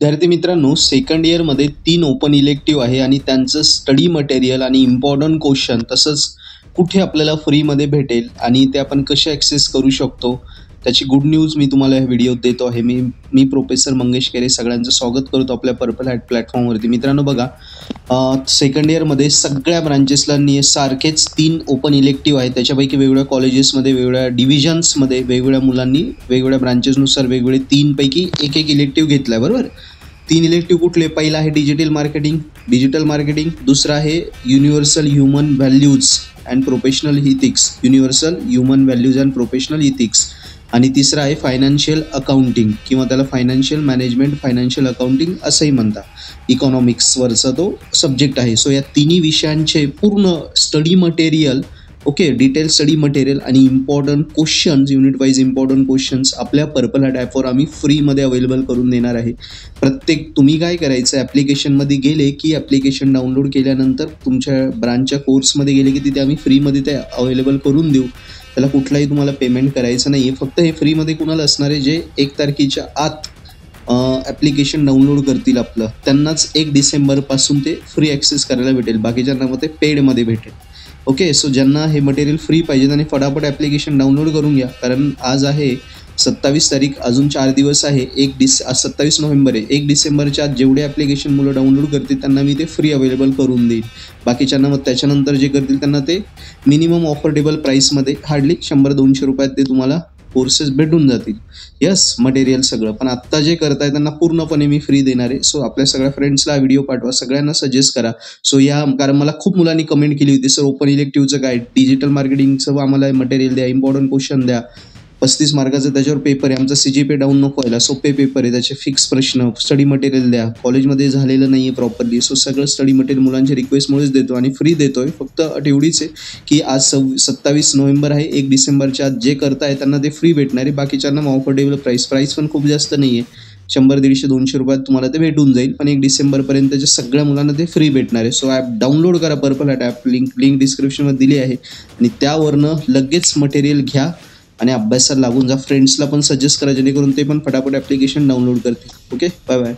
विद्यार्थी मित्रांनो, सेकंड इयरमध्ये 3 ओपन इलेक्टिव्ह आहे आणि त्यांचं स्टडी मटेरियल आणि इम्पॉर्टंट क्वेश्चन तसंच कुठे आपल्याला फ्रीमध्ये भेटेल आणि ते आपण कसे ॲक्सेस करू शकतो, त्याची गुड न्यूज मी तुम्हाला या व्हिडिओत देतो आहे. मी प्रोफेसर मंगेश केरे सगळ्यांचं स्वागत करतो आपल्या पर्पल हॅट प्लॅटफॉर्मवरती. मित्रांनो बघा, सेकंड इयरमध्ये सगळ्या ब्रांचेसला सारखेच 3 ओपन इलेक्टिव्ह आहेत. त्याच्यापैकी वेगवेगळ्या कॉलेजेसमध्ये, वेगवेगळ्या डिव्हिजन्समध्ये, वेगवेगळ्या मुलांनी वेगवेगळ्या ब्रांचेसनुसार वेगवेगळे 3 पैकी एक इलेक्टिव्ह घेतला आहे, बरोबर. 3 इलेक्टिव्ह कुठले? पहिला आहे डिजिटल मार्केटिंग, दुसरा आहे universal human values and professional ethics आणि तिसरा आहे फायनान्शियल अकाउंटिंग किंवा त्याला फायनान्शियल मॅनेजमेंट, फायनान्शियल अकाउंटिंग असंही म्हणतात. इकॉनॉमिक्सवरचा तो सब्जेक्ट आहे. सो या तिन्ही विषयांचे पूर्ण study material, detail study material आणि important questions, unit wise important questions आपल्या पर्पल हॅट ॲपवर आम्ही फ्रीमध्ये अवेलेबल करून देणार आहे. तुम्ही काय करायचं, ॲप्लिकेशनमध्ये गेले की ॲप्लिकेशन डाउनलोड केल्यानंतर तुमच्या ब्रांचच्या कोर्समध्ये गेले की तिथे आम्ही फ्रीमध्ये ते अवेलेबल करून देऊ. त्याला कुठलाही तुम्हाला पेमेंट करायचं नाही आहे. फक्त हे फ्रीमध्ये कुणाला असणार आहे, जे 1 तारखेच्या आत ॲप्लिकेशन डाउनलोड करतील आपलं, त्यांनाच 1 डिसेंबरपासून ते फ्री ॲक्सेस करायला भेटेल. बाकीच्यांना मग ते पेडमध्ये भेटेल. सो ज्यांना हे मटेरियल फ्री पाहिजे त्यांनी फटाफट ॲप्लिकेशन डाउनलोड करून घ्या, कारण आज आहे 27 तारीख, अजून 4 दिवस आहे. 27 नोव्हेंबर आहे. 1 डिसेंबरच्या आत जेवढे ॲप्लिकेशन मुलं डाउनलोड करतील त्यांना मी ते फ्री अवेलेबल करून देईन. बाकीच्यांना मग त्याच्यानंतर जे करतील त्यांना ते मिनिमम ऑफर्डेबल प्राईसमध्ये हार्डली 100-200 रुपयात ते तुम्हाला कोर्सेस भेटून जातील. मटेरियल सगळं. पण आत्ता जे करताय त्यांना पूर्णपणे मी फ्री देणार आहे. सो आपल्या सगळ्या फ्रेंड्सला व्हिडिओ पाठवा, सगळ्यांना सजेस्ट करा. कारण मला खूप मुलांनी कमेंट केली होती, सर ओपन इलेक्टिव्हचं काय, डिजिटल मार्केटिंगचं आम्हाला मटेरियल द्या, इम्पॉर्टंट क्वेश्चन द्या, 35 मार्काचा त्याच्यावर पेपर आहे, आमचा CGPA डाऊन नको व्हायला, सोपे पेपर आहे, त्याचे फिक्स प्रश्न, स्टडी मटेरियल द्या. कॉलेजमध्ये झालेलं नाही आहे प्रॉपरली. सो सगळं स्टडी मटेरियल मुलांच्या रिक्वेस्टमुळेच देतो आणि फ्री देतोय. फक्त अट एवढीच आहे की आज 27 नोव्हेंबर आहे. 1 डिसेंबरच्या आत जे करताय त्यांना ते फ्री भेटणार आहे. बाकीच्यांना मग ऑफर्डेबल प्राईस पण खूप जास्त नाही आहे, 100-150-200 रुपयात तुम्हाला ते भेटून जाईल. पण 1 डिसेंबरपर्यंतच्या सगळ्या मुलांना ते फ्री भेटणार आहे. सो ॲप डाउनलोड करा, पर्पल हॅट ॲप. लिंक डिस्क्रिप्शनमध्ये दिली आहे आणि त्यावरनं लगेच मटेरियल घ्या आणि अभ्यासाला लागून जा. फ्रेंड्सला पण सजेस्ट करा जेणेकरून ते पण फटाफट ॲप्लिकेशन डाउनलोड करतील. Bye bye.